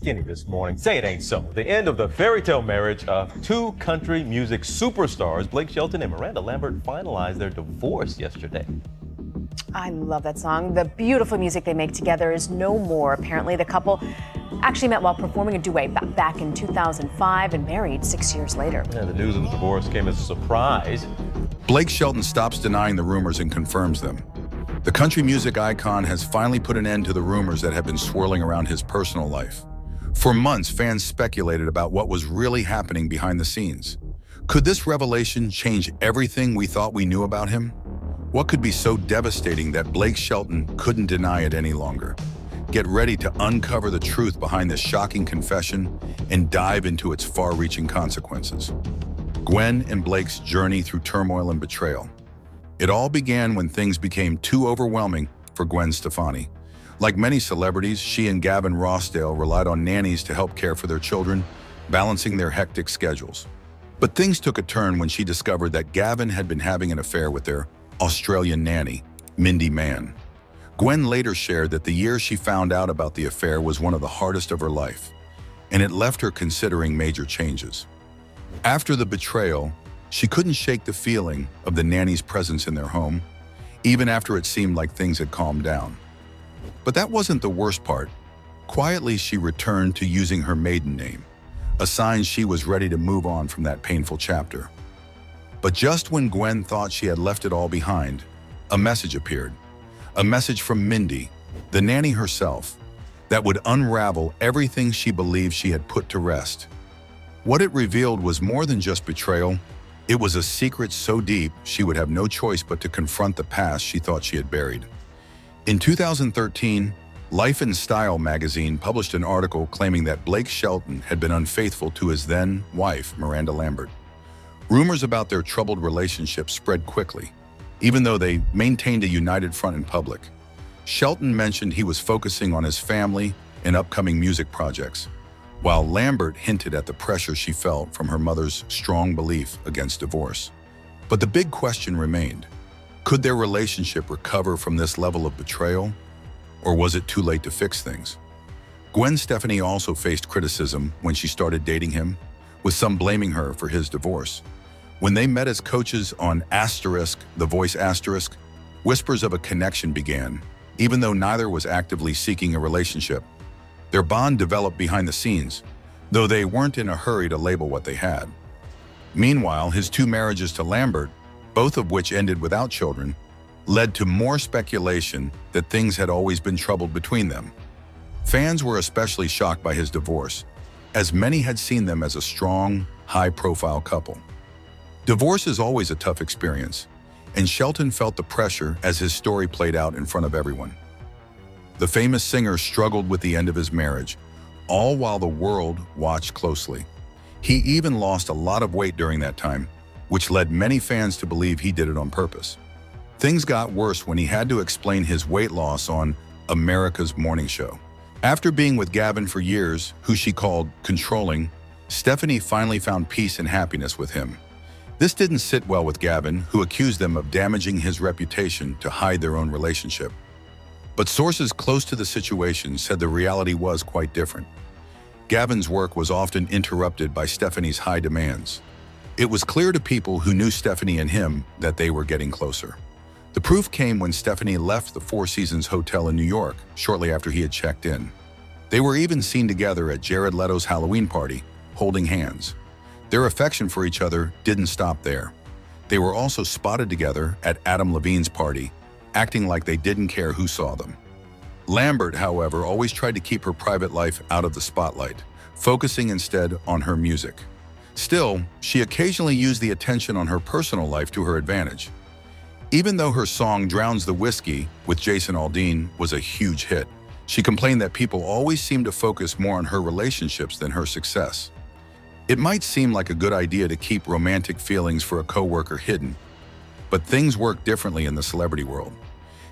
skinny this morning. Say it ain't so. The end of the fairy tale marriage of two country music superstars, Blake Shelton and Miranda Lambert, finalized their divorce yesterday. I love that song. The beautiful music they make together is no more. Apparently, the couple actually met while performing a duet back in 2005 and married 6 years later. Yeah, the news of the divorce came as a surprise. Blake Shelton stops denying the rumors and confirms them. The country music icon has finally put an end to the rumors that have been swirling around his personal life. For months, fans speculated about what was really happening behind the scenes. Could this revelation change everything we thought we knew about him? What could be so devastating that Blake Shelton couldn't deny it any longer? Get ready to uncover the truth behind this shocking confession and dive into its far-reaching consequences. Gwen and Blake's journey through turmoil and betrayal. It all began when things became too overwhelming for Gwen Stefani. Like many celebrities, she and Gavin Rossdale relied on nannies to help care for their children, balancing their hectic schedules. But things took a turn when she discovered that Gavin had been having an affair with their Australian nanny, Mindy Mann. Gwen later shared that the year she found out about the affair was one of the hardest of her life, and it left her considering major changes. After the betrayal, she couldn't shake the feeling of the nanny's presence in their home, even after it seemed like things had calmed down. But that wasn't the worst part. Quietly, she returned to using her maiden name, a sign she was ready to move on from that painful chapter. But just when Gwen thought she had left it all behind, a message appeared. A message from Mindy, the nanny herself, that would unravel everything she believed she had put to rest. What it revealed was more than just betrayal. It was a secret so deep she would have no choice but to confront the past she thought she had buried. In 2013, Life and Style magazine published an article claiming that Blake Shelton had been unfaithful to his then-wife, Miranda Lambert. Rumors about their troubled relationship spread quickly. Even though they maintained a united front in public, Shelton mentioned he was focusing on his family and upcoming music projects, while Lambert hinted at the pressure she felt from her mother's strong belief against divorce. But the big question remained: could their relationship recover from this level of betrayal, or was it too late to fix things? Gwen Stefani also faced criticism when she started dating him, with some blaming her for his divorce. When they met as coaches on The Voice, whispers of a connection began, even though neither was actively seeking a relationship. Their bond developed behind the scenes, though they weren't in a hurry to label what they had. Meanwhile, his two marriages to Lambert, both of which ended without children, led to more speculation that things had always been troubled between them. Fans were especially shocked by his divorce, as many had seen them as a strong, high-profile couple. Divorce is always a tough experience, and Shelton felt the pressure as his story played out in front of everyone. The famous singer struggled with the end of his marriage, all while the world watched closely. He even lost a lot of weight during that time, which led many fans to believe he did it on purpose. Things got worse when he had to explain his weight loss on America's Morning Show. After being with Gavin for years, who she called controlling, Stefani finally found peace and happiness with him. This didn't sit well with Gavin, who accused them of damaging his reputation to hide their own relationship. But sources close to the situation said the reality was quite different. Gavin's work was often interrupted by Stefani's high demands. It was clear to people who knew Stefani and him that they were getting closer. The proof came when Stefani left the Four Seasons Hotel in New York shortly after he had checked in. They were even seen together at Jared Leto's Halloween party, holding hands. Their affection for each other didn't stop there. They were also spotted together at Adam Levine's party, acting like they didn't care who saw them. Lambert, however, always tried to keep her private life out of the spotlight, focusing instead on her music. Still, she occasionally used the attention on her personal life to her advantage. Even though her song Drowns the Whiskey with Jason Aldean was a huge hit, she complained that people always seemed to focus more on her relationships than her success. It might seem like a good idea to keep romantic feelings for a coworker hidden, but things work differently in the celebrity world.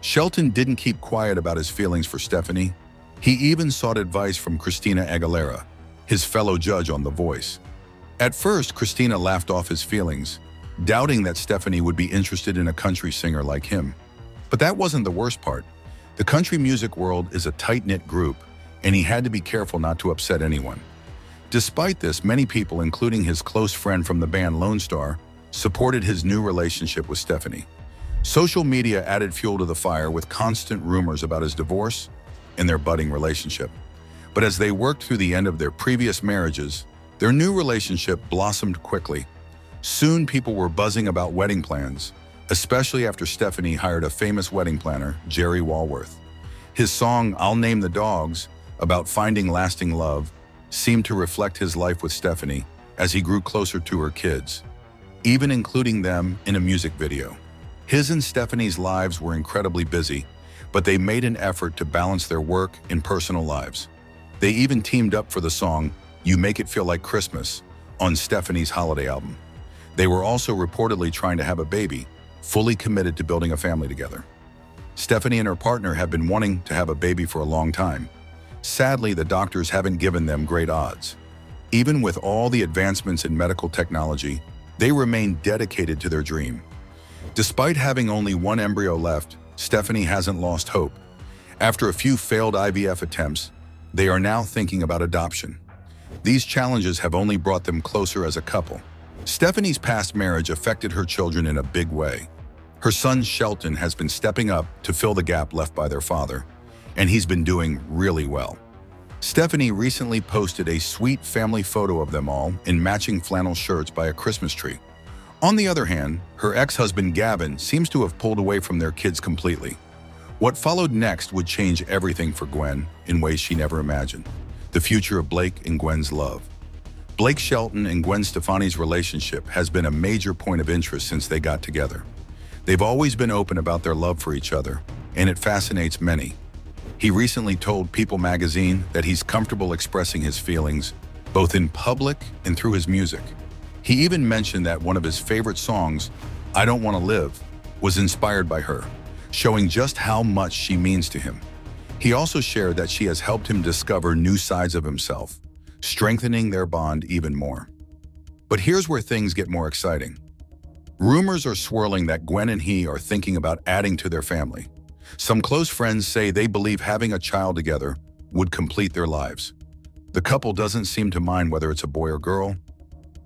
Shelton didn't keep quiet about his feelings for Stefani. He even sought advice from Christina Aguilera, his fellow judge on The Voice. At first, Christina laughed off his feelings, doubting that Stefani would be interested in a country singer like him. But that wasn't the worst part. The country music world is a tight-knit group, and he had to be careful not to upset anyone. Despite this, many people, including his close friend from the band Lone Star, supported his new relationship with Stefani. Social media added fuel to the fire with constant rumors about his divorce and their budding relationship. But as they worked through the end of their previous marriages, their new relationship blossomed quickly. Soon people were buzzing about wedding plans, especially after Stefani hired a famous wedding planner, Jerry Walworth. His song, "I'll Name the Dogs," about finding lasting love, seemed to reflect his life with Stefani as he grew closer to her kids, even including them in a music video. His and Stefani's lives were incredibly busy, but they made an effort to balance their work and personal lives. They even teamed up for the song "You Make It Feel Like Christmas" on Stefani's holiday album. They were also reportedly trying to have a baby, fully committed to building a family together. Stefani and her partner have been wanting to have a baby for a long time. Sadly, the doctors haven't given them great odds. Even with all the advancements in medical technology, they remain dedicated to their dream. Despite having only one embryo left, Stefani hasn't lost hope. After a few failed IVF attempts, they are now thinking about adoption. These challenges have only brought them closer as a couple. Stefani's past marriage affected her children in a big way. Her son Shelton has been stepping up to fill the gap left by their father, and he's been doing really well. Stefani recently posted a sweet family photo of them all in matching flannel shirts by a Christmas tree. On the other hand, her ex-husband Gavin seems to have pulled away from their kids completely. What followed next would change everything for Gwen in ways she never imagined. The future of Blake and Gwen's love. Blake Shelton and Gwen Stefani's relationship has been a major point of interest since they got together. They've always been open about their love for each other, and it fascinates many. He recently told People magazine that he's comfortable expressing his feelings, both in public and through his music. He even mentioned that one of his favorite songs, "I Don't Want to Live," was inspired by her, showing just how much she means to him. He also shared that she has helped him discover new sides of himself, strengthening their bond even more. But here's where things get more exciting. Rumors are swirling that Gwen and he are thinking about adding to their family. Some close friends say they believe having a child together would complete their lives. The couple doesn't seem to mind whether it's a boy or girl.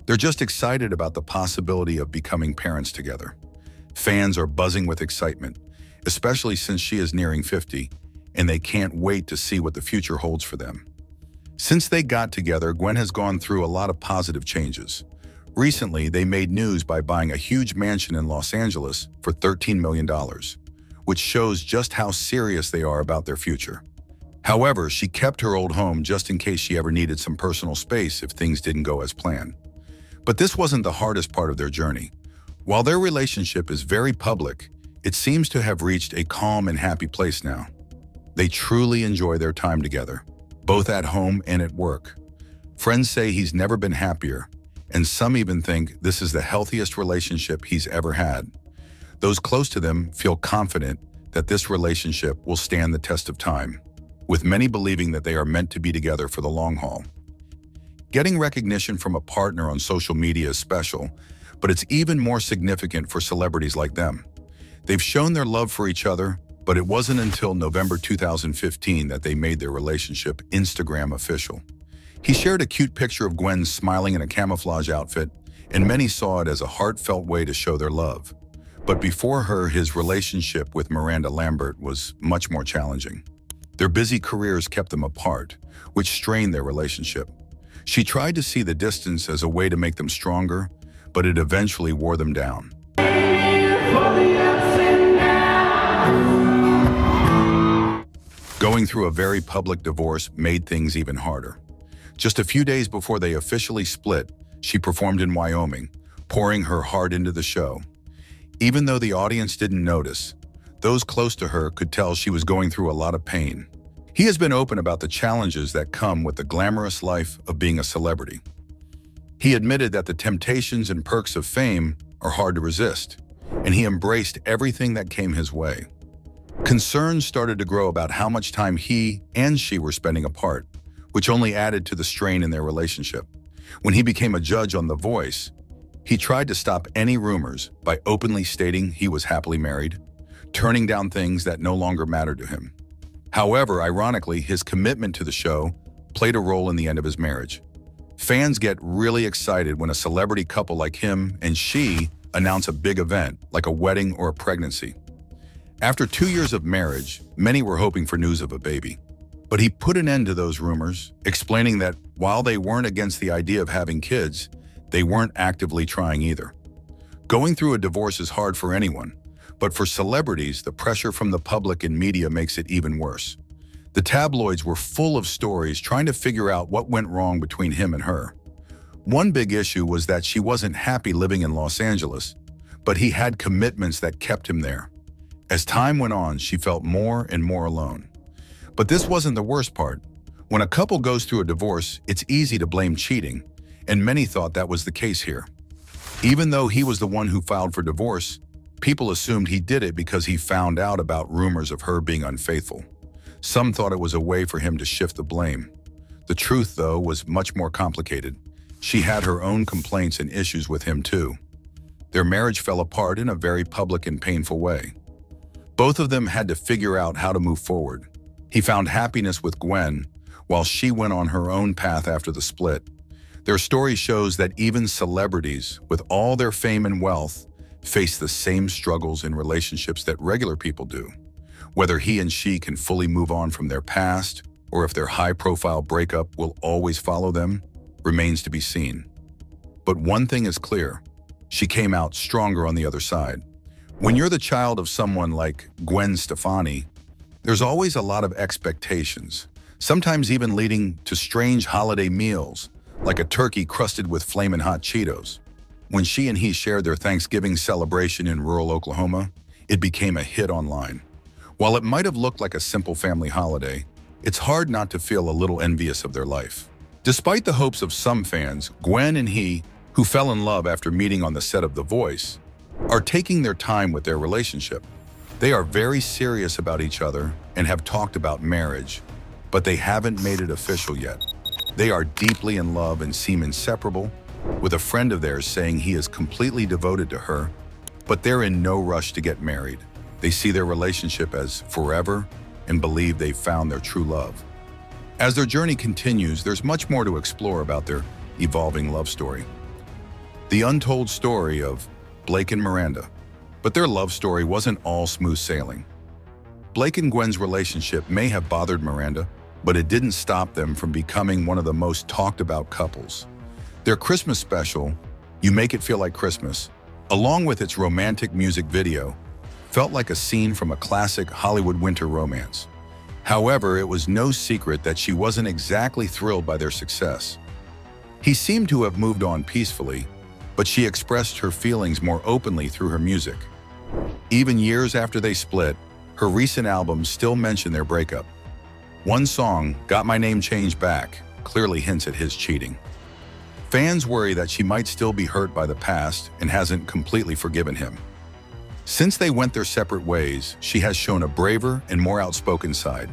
They're just excited about the possibility of becoming parents together. Fans are buzzing with excitement, especially since she is nearing 50, and they can't wait to see what the future holds for them. Since they got together, Gwen has gone through a lot of positive changes. Recently, they made news by buying a huge mansion in Los Angeles for $13 million, which shows just how serious they are about their future. However, she kept her old home just in case she ever needed some personal space if things didn't go as planned. But this wasn't the hardest part of their journey. While their relationship is very public, it seems to have reached a calm and happy place now. They truly enjoy their time together, both at home and at work. Friends say he's never been happier, and some even think this is the healthiest relationship he's ever had. Those close to them feel confident that this relationship will stand the test of time, with many believing that they are meant to be together for the long haul. Getting recognition from a partner on social media is special, but it's even more significant for celebrities like them. They've shown their love for each other, but it wasn't until November 2015 that they made their relationship Instagram official. He shared a cute picture of Gwen smiling in a camouflage outfit, and many saw it as a heartfelt way to show their love. But before her, his relationship with Miranda Lambert was much more challenging. Their busy careers kept them apart, which strained their relationship. She tried to see the distance as a way to make them stronger, but it eventually wore them down. Going through a very public divorce made things even harder. Just a few days before they officially split, she performed in Wyoming, pouring her heart into the show. Even though the audience didn't notice, those close to her could tell she was going through a lot of pain. He has been open about the challenges that come with the glamorous life of being a celebrity. He admitted that the temptations and perks of fame are hard to resist, and he embraced everything that came his way. Concerns started to grow about how much time he and she were spending apart, which only added to the strain in their relationship. When he became a judge on The Voice, he tried to stop any rumors by openly stating he was happily married, turning down things that no longer mattered to him. However, ironically, his commitment to the show played a role in the end of his marriage. Fans get really excited when a celebrity couple like him and she announce a big event, like a wedding or a pregnancy. After 2 years of marriage, many were hoping for news of a baby. But he put an end to those rumors, explaining that while they weren't against the idea of having kids, they weren't actively trying either. Going through a divorce is hard for anyone, but for celebrities, the pressure from the public and media makes it even worse. The tabloids were full of stories trying to figure out what went wrong between him and her. One big issue was that she wasn't happy living in Los Angeles, but he had commitments that kept him there. As time went on, she felt more and more alone. But this wasn't the worst part. When a couple goes through a divorce, it's easy to blame cheating, and many thought that was the case here. Even though he was the one who filed for divorce, people assumed he did it because he found out about rumors of her being unfaithful. Some thought it was a way for him to shift the blame. The truth, though, was much more complicated. She had her own complaints and issues with him, too. Their marriage fell apart in a very public and painful way. Both of them had to figure out how to move forward. He found happiness with Gwen, while she went on her own path after the split. Their story shows that even celebrities, with all their fame and wealth, face the same struggles in relationships that regular people do. Whether he and she can fully move on from their past, or if their high-profile breakup will always follow them, remains to be seen. But one thing is clear: she came out stronger on the other side. When you're the child of someone like Gwen Stefani, there's always a lot of expectations, sometimes even leading to strange holiday meals, like a turkey crusted with flamin' hot Cheetos. When she and he shared their Thanksgiving celebration in rural Oklahoma, it became a hit online. While it might have looked like a simple family holiday, it's hard not to feel a little envious of their life. Despite the hopes of some fans, Gwen and he, who fell in love after meeting on the set of The Voice, are taking their time with their relationship. They are very serious about each other and have talked about marriage, but they haven't made it official yet. They are deeply in love and seem inseparable, with a friend of theirs saying he is completely devoted to her, but they're in no rush to get married. They see their relationship as forever and believe they've found their true love. As their journey continues, there's much more to explore about their evolving love story. The untold story of Blake and Miranda. But their love story wasn't all smooth sailing. Blake and Gwen's relationship may have bothered Miranda, but it didn't stop them from becoming one of the most talked about couples. Their Christmas special, You Make It Feel Like Christmas, along with its romantic music video, felt like a scene from a classic Hollywood winter romance. However, it was no secret that she wasn't exactly thrilled by their success. He seemed to have moved on peacefully, but she expressed her feelings more openly through her music. Even years after they split, her recent albums still mention their breakup. One song, Got My Name Changed Back, clearly hints at his cheating. Fans worry that she might still be hurt by the past and hasn't completely forgiven him. Since they went their separate ways, she has shown a braver and more outspoken side.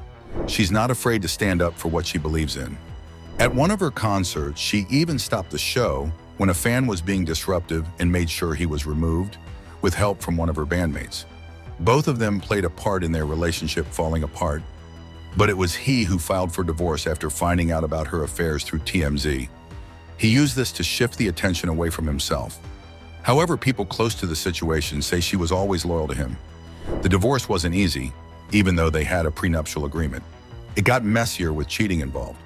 She's not afraid to stand up for what she believes in. At one of her concerts, she even stopped the show when a fan was being disruptive and made sure he was removed, with help from one of her bandmates. Both of them played a part in their relationship falling apart, but it was he who filed for divorce after finding out about her affairs through TMZ. He used this to shift the attention away from himself. However, people close to the situation say she was always loyal to him. The divorce wasn't easy, even though they had a prenuptial agreement. It got messier with cheating involved.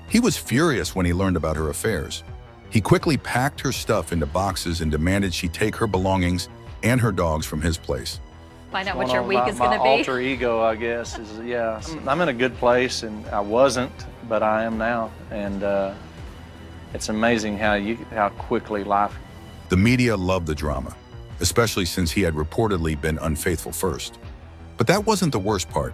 He was furious when he learned about her affairs. He quickly packed her stuff into boxes and demanded she take her belongings and her dogs from his place. Find out what your week is going to be. My alter ego, I guess, is, yeah. I'm in a good place, and I wasn't, but I am now. And it's amazing how quickly life. The media loved the drama, especially since he had reportedly been unfaithful first. But that wasn't the worst part.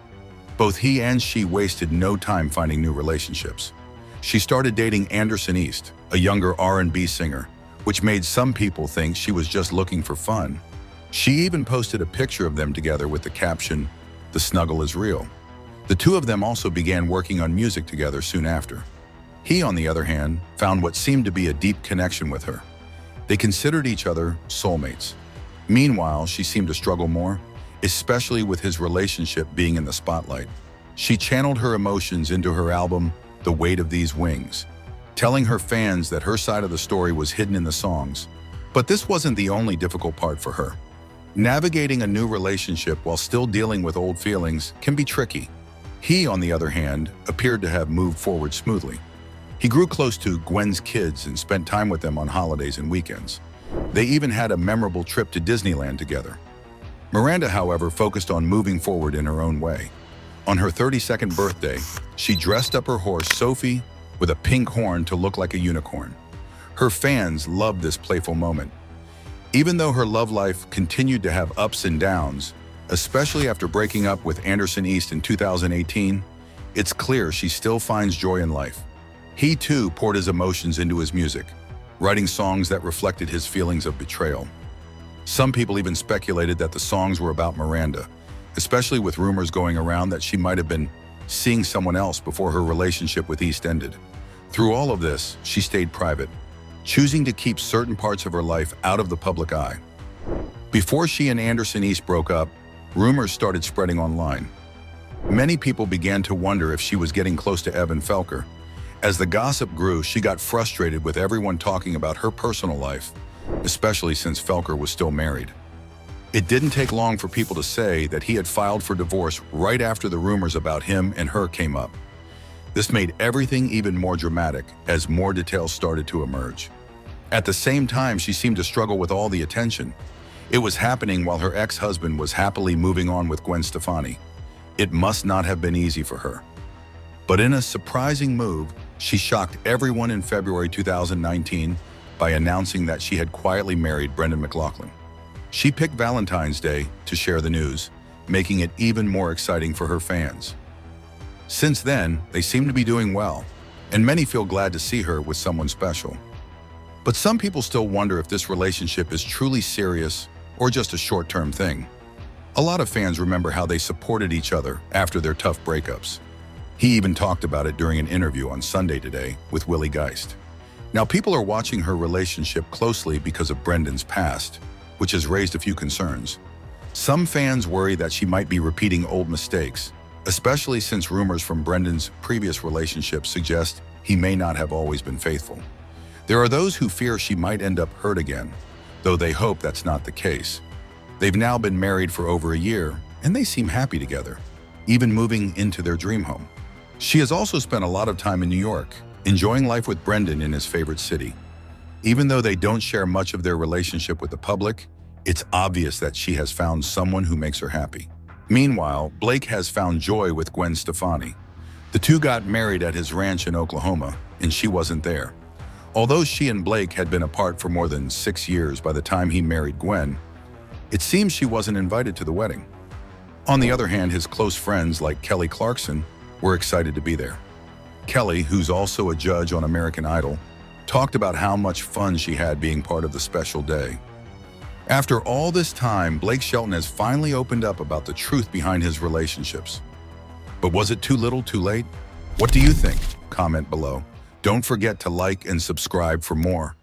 Both he and she wasted no time finding new relationships. She started dating Anderson East, a younger R&B singer, which made some people think she was just looking for fun. She even posted a picture of them together with the caption, "The snuggle is real." The two of them also began working on music together soon after. He, on the other hand, found what seemed to be a deep connection with her. They considered each other soulmates. Meanwhile, she seemed to struggle more, especially with his relationship being in the spotlight. She channeled her emotions into her album, The Weight of These Wings, telling her fans that her side of the story was hidden in the songs. But this wasn't the only difficult part for her. Navigating a new relationship while still dealing with old feelings can be tricky. He, on the other hand, appeared to have moved forward smoothly. He grew close to Gwen's kids and spent time with them on holidays and weekends. They even had a memorable trip to Disneyland together. Miranda, however, focused on moving forward in her own way. On her 32nd birthday, she dressed up her horse, Sophie, with a pink horn to look like a unicorn. Her fans loved this playful moment. Even though her love life continued to have ups and downs, especially after breaking up with Anderson East in 2018, it's clear she still finds joy in life. He too poured his emotions into his music, writing songs that reflected his feelings of betrayal. Some people even speculated that the songs were about Miranda, especially with rumors going around that she might have been seeing someone else before her relationship with East ended. Through all of this, she stayed private, choosing to keep certain parts of her life out of the public eye. Before she and Anderson East broke up, rumors started spreading online. Many people began to wonder if she was getting close to Evan Felker. As the gossip grew, she got frustrated with everyone talking about her personal life, especially since Felker was still married. It didn't take long for people to say that he had filed for divorce right after the rumors about him and her came up. This made everything even more dramatic as more details started to emerge. At the same time, she seemed to struggle with all the attention. It was happening while her ex-husband was happily moving on with Gwen Stefani. It must not have been easy for her. But in a surprising move, she shocked everyone in February 2019 by announcing that she had quietly married Brendan McLaughlin. She picked Valentine's Day to share the news, making it even more exciting for her fans. Since then, they seem to be doing well, and many feel glad to see her with someone special. But some people still wonder if this relationship is truly serious or just a short-term thing. A lot of fans remember how they supported each other after their tough breakups. He even talked about it during an interview on Sunday Today with Willie Geist. Now, people are watching her relationship closely because of Brendan's past, which has raised a few concerns. Some fans worry that she might be repeating old mistakes, especially since rumors from Brendan's previous relationships suggest he may not have always been faithful. There are those who fear she might end up hurt again, though they hope that's not the case. They've now been married for over a year, and they seem happy together, even moving into their dream home. She has also spent a lot of time in New York, enjoying life with Brendan in his favorite city. Even though they don't share much of their relationship with the public, it's obvious that she has found someone who makes her happy. Meanwhile, Blake has found joy with Gwen Stefani. The two got married at his ranch in Oklahoma, and she wasn't there. Although she and Blake had been apart for more than 6 years by the time he married Gwen, it seems she wasn't invited to the wedding. On the other hand, his close friends like Kelly Clarkson were excited to be there. Kelly, who's also a judge on American Idol, talked about how much fun she had being part of the special day. After all this time, Blake Shelton has finally opened up about the truth behind his relationships. But was it too little, too late? What do you think? Comment below. Don't forget to like and subscribe for more.